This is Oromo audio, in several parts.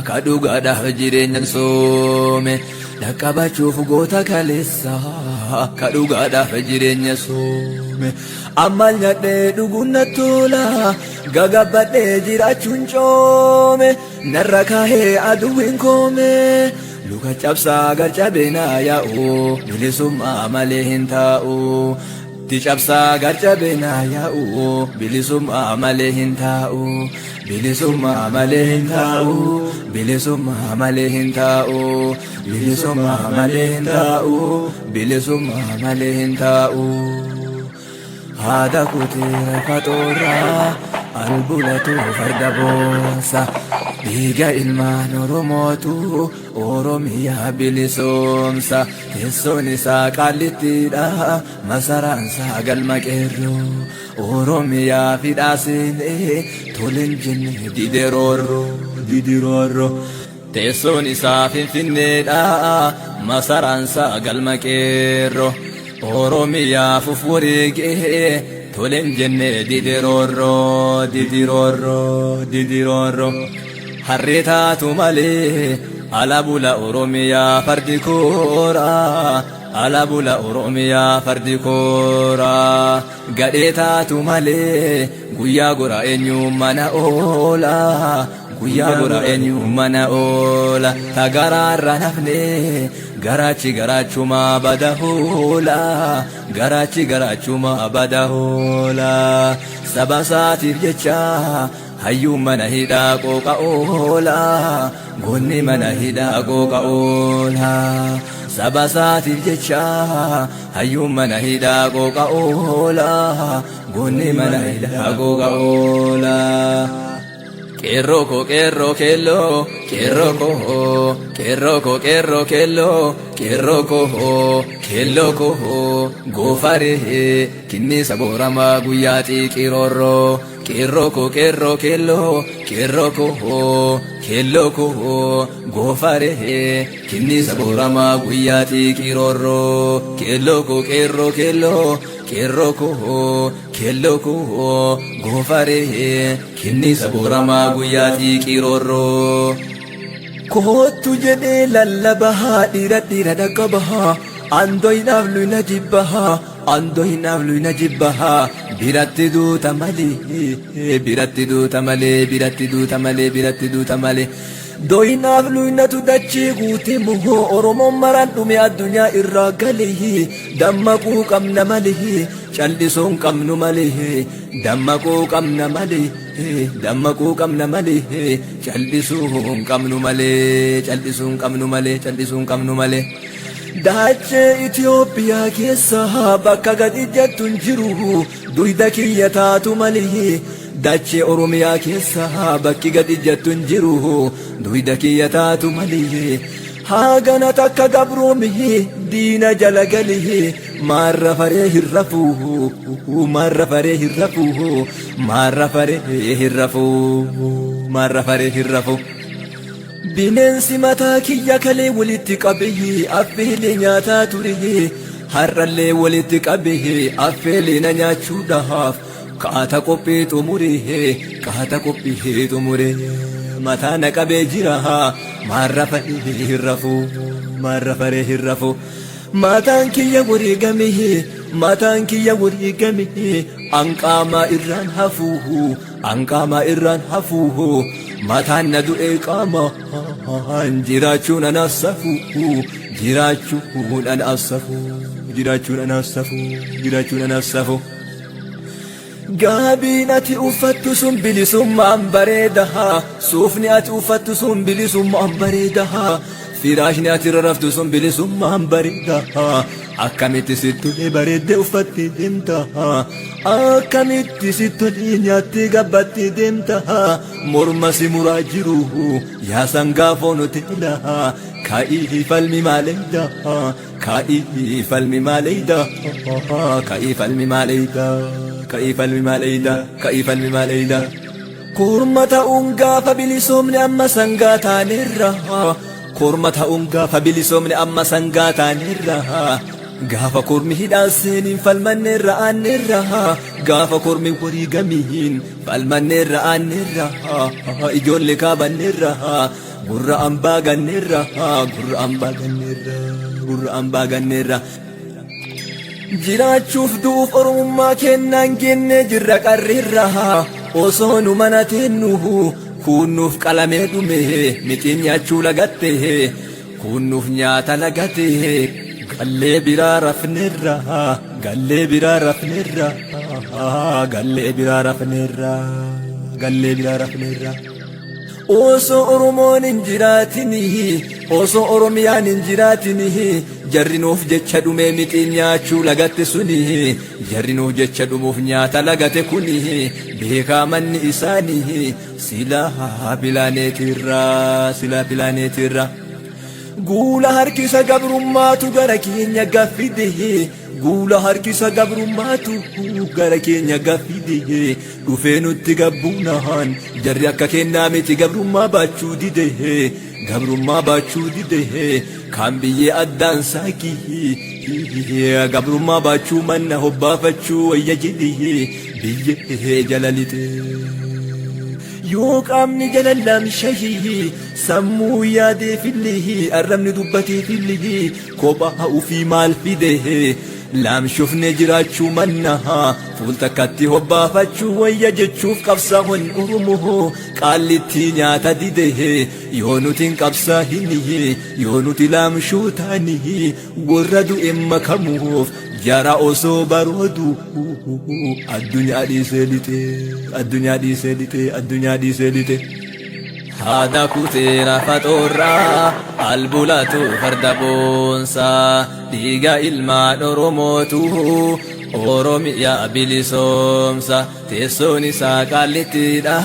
kadhugaadhaaf jireenyan soome dhaqqabachuuf goota kaleessa kadhugaadhaaf jireenya soome ammal nyadhee dhuguun na tola gagabbadhee jiraachuun coome narra kaahee aduwwiin koome luka cabsaa garcabee naa yaa'u bilisummaa malee hin taa'u ti cabsaa garcabee naa yaa'u bilisummaa malee hin taa'u bilisummaa malee hin taa'u bilisummaa malee hin taa'u bilisummaa malee hin taa'u bilisummaa malee hin taa'u haadha kutee faxoorraa albulatu farda boonsa dhiiga ilmaan oromootu oromiyaa bilisoomsa teessoon isaa qaallittiidha masaraan isaa galma qeerroo oromiyaa fidhaaseenee tolen jenne didiroorro teessoon isaa finfinneedha masaraan isaa galma qeerroo oromiyaa fufwareegee tolen jenne didiroorro harree taatu malee alabula oromiyaa fardi koora alabula oromiyaa fardi koora gadhee taatu malee guyyaa gora eenyu mana oola guyyaa gora eenyu mana oola tagaraarra nafne garaachi garaachuma badahoola garaachi garaachuma badahoola saba isaatiif jecha hayyuu mana hidhaa qooqa oola goonni mana hidhaa qooqa oola saba isaatiif jecha hayyuu mana hidhaa qooqa oola goonni mana hidhaa qooqa oola Kerroko kerro kello kerroko kerroko kerro kello kerroko kelloko gofare kinni saborama guyati kirorro kerroko kerro kello kerroko kelloko gofare kinni saborama guyati kirorro kelloko kerro kello kerroko kelloko gofare kinni saborama guyati kirorro kootu jedhee lallabaha dhiira dhaqabaha andoynaaf luyna jibbaha andoynaaf luyna jibbaha biratti duuta malee biratti duuta malee biratti duuta malee biratti duuta malee doynaaf luynatu dachee guute muhoo oromoon maraan dhume addunyaa irraa galee dammaquu qabna malee callisuun qabnu malee dammaquu qabna malee dammaquu qabna malee callisuun qabnu malee callisuun qabnu malee callisuun qabnu malee dachee Itoophiyaa keessa bakka gadi jettuun jiru duyda kiyya taatu malee dachee Oromiyaa keessa bakki gadi jettuun jiru duyda kiyya taatu malee haagana takka gabroomee diina jala galee marra faree hirrafu marra faree hirrafu marra faree hirrafu marra faree hirrafu bineensi mataa kiyya kalee walitti qabee affeelee nyaataa ture har'allee walitti qabee affeelee na nyaachuudhaaf kaata qophii xumure mataa na qabee jira marra faree hirrafu marra faree hirrafu mataan kiyya wareegame anqaama irraan hafuuhu mataan na du'ee qaama jiraachuun anaasafu jiraachuun anaasafu gaabiin ati uffattu sun bilisummaan bareeda suufni ati uffattu sun bilisummaan bareeda firaashni ati raraftu sun bilisummaan bareeda akkamitti sittulee bareeddee uffattee deemta akkamitti sittulee nyaattee gabbattee deemta morma si muraa jiru yaa sangaa foon hoteela ka'ii falmi maaleeyda ka'ii falmi maaleeyda ka'ii falmi maaleeyda ka'ii falmi maaleeyda ka'ii falmi maaleeyda kurma ta'uun gaafa bilisoomne amma sangaa taanerra kurma ta'uun gaafa bilisoomne amma sangaa taanerra gaafa kurmi hidhaan seeniin falmanneerra aanneerra gaafa kurmi wareegamiin falmanneerra aanneerra ijoollee kaabanneerra gurra ambaa ganneerra gurra ambaa ganneerra gurra ambaa ganneerra jiraachuuf du'uuf oromummaa kennaan genne jirra qarreerra osoo nu mana teennuhu kunnuuf qalamee dhume mixiin nyaachuu lagatte kunnuuf nyaata lagate gallee biraa rafneerra gallee biraa rafneerra gallee biraa rafneerra gallee biraa rafneerra osoo oromoon hin jiraatinihi osoo oromiyaan hin jiraatinihi jarrinuuf jecha dhume mixiin nyaachuu lagatte sunihi jarrinuuf jecha dhumuuf nyaata lagate kunihi beekaa manni isaanihi silaa pilaaneetirra guula harkisa gabrummaatu gara keenya gaffidehe guula harkisa gabrummaatu gara keenya gaffidehe dhufee nutti gabbuunahan jarri akka kennaa miti gabrummaa baachuu didehe gabrummaa baachuu didehe kan biyyee addaan saakii gabrummaa baachuu manna hobbaafachuu wayya jedhihe biyyee jalalite yoo qaamni jalallaam shahihi sammuu yaadee fillihi arrabni dubbatee fillihi kophaa ufii maal fidehe laamshufne jiraachuu mannaha fuul takkatti hobbaafachuu wayya jechuuf qabsaa'on oromoo qaallitti nyaata didehe yoo nuti hin qabsaa'inihi yoo nuti laamshuu taanihi warra du'e makamuuf jara osoo baroodu addunyaa dhiisee lixe addunyaa dhiisee lixe addunyaa dhiisee lixe haadha kuteera faxoorraa albulatu farda boonsaa dhiiga ilmaan oromootu oromiyaa bilisoomsa teessoon isaa qaallittiidha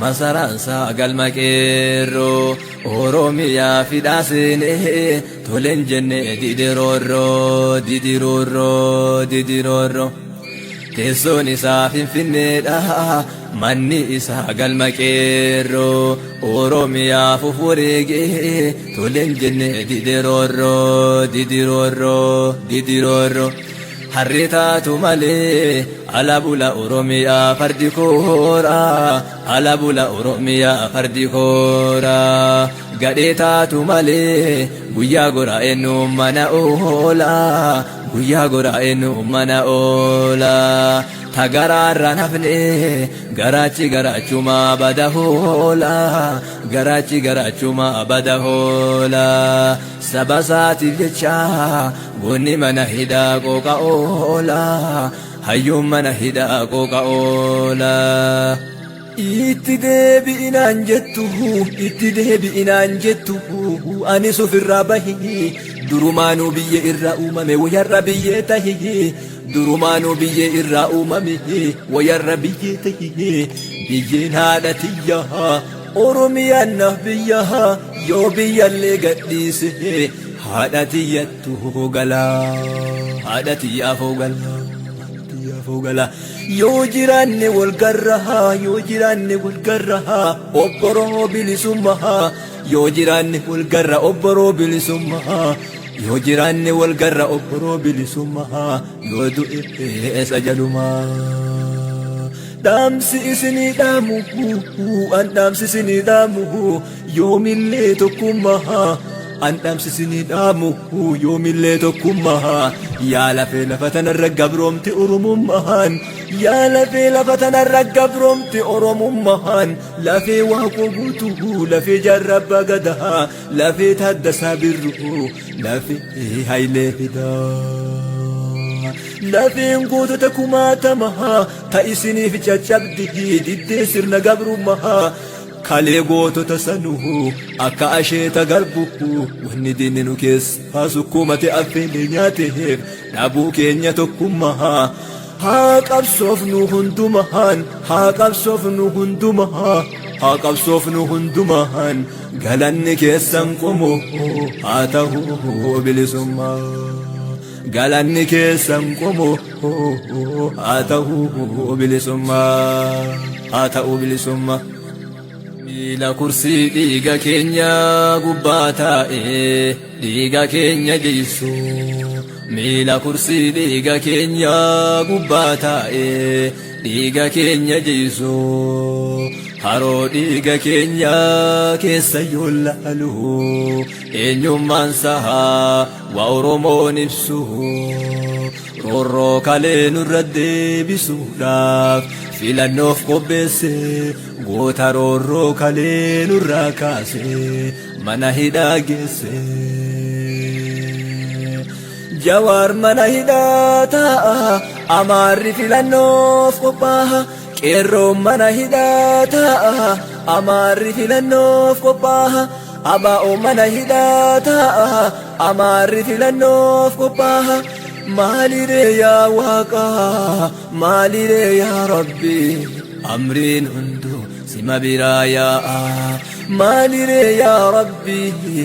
masaraansaa galma qeerroo oromiyaa fidhaa seenee tolen jenne didiroorroo teessoon isaa finfinneedha manni isaa galma qeerroo oromiyaa fufureegee tolen jenne didiroorroo harri taatu malee alabula oromiyaa fardi koora alabula oromiyaa fardi koora gadhee taatu malee guyyaa goraa eenyu mana oola guyyaa goraa eenyu mana oola tagaraarraan hafne garaachi garaachuma bada hoola garaachi garaachuma bada hoola saba saatiif jecha goonni mana hidhaa qooqa oola hayyuun mana hidhaa qooqa oola itti deebi'inaan jettu anis ofirraa bahi durumaanuu biyya irraa uumame wayarra biyyee tahi durumaanuu biyya irraa uumame wayarra biyyee tahi biyyeen haadha tiyya oromiyaan naaf biyya yoo biyyallee gadhiise haadha tiyyattu galaa haadha tiyyaafoo galaa yoo jiraanne wal garrahaa yoo jiraanne wal garrahaa obboroo bilisummaa yoo jiraanne wal garra obboroo bilisummaa yoo jiraanne wal garra obboroo bilisummaa yoo du'e eessa jalumaa dhaamsi isinii dhaamu an dhaamsi isinii dhaamu yoomillee tokkummaa an dhaamsi isinii dhaamu yoomillee tokkummaa yaa lafee lafa tanarra gabroomte oromummaan yaa lafee lafa tanarra gabroomte oromummaan lafee waaqoo guutuu lafee jaarrabbaa gadaa lafee taaddasaa birruu lafee hayilee fidaa lafeen gootota kumaatamahaa ta isiniif caccabdi diddee sirna gabrummaa kalee gootota sanuhu akka asheeta garbuhu wanni diinni nu keessaa sukkumate affeelee nyaateef dhabuu keenya tokkummaa haa qabsoofnu hundumahaan haa qabsoofnu hundumahaa haa qabsoofnu hundumahaan galanni keessan qomoo haa ta'uu bilisummaa galanni keessan qomoo haa ta'uu bilisummaa haa ta'uu bilisummaa miila kursii dhiiga keenya gubbaa taa'ee dhiiga keenya jeysu miila kursii dhiiga keenya gubbaa taa'e dhiiga keenya jiisu haroo dhiiga keenya keessa yoo laalu eenyummaan sahaa waa Oromoon ibsu roorroo kalee nurra deebisuudhaaf filannoof qopheesse goota roorroo kalee nurraa kaase mana hidhaa geesse. Jawaar mana hidhaa taa'a amaarri filannoof qophaa'a qeerroon mana hidhaa taa'a amaarri filannoof qophaa'a abaa'oo mana hidhaa taa'a amaarri filannoof qophaa'a maaliree yaa waaqaa maaliree yaa rabbi amriin hundu sima biraa yaa'a maaliree yaa rabbi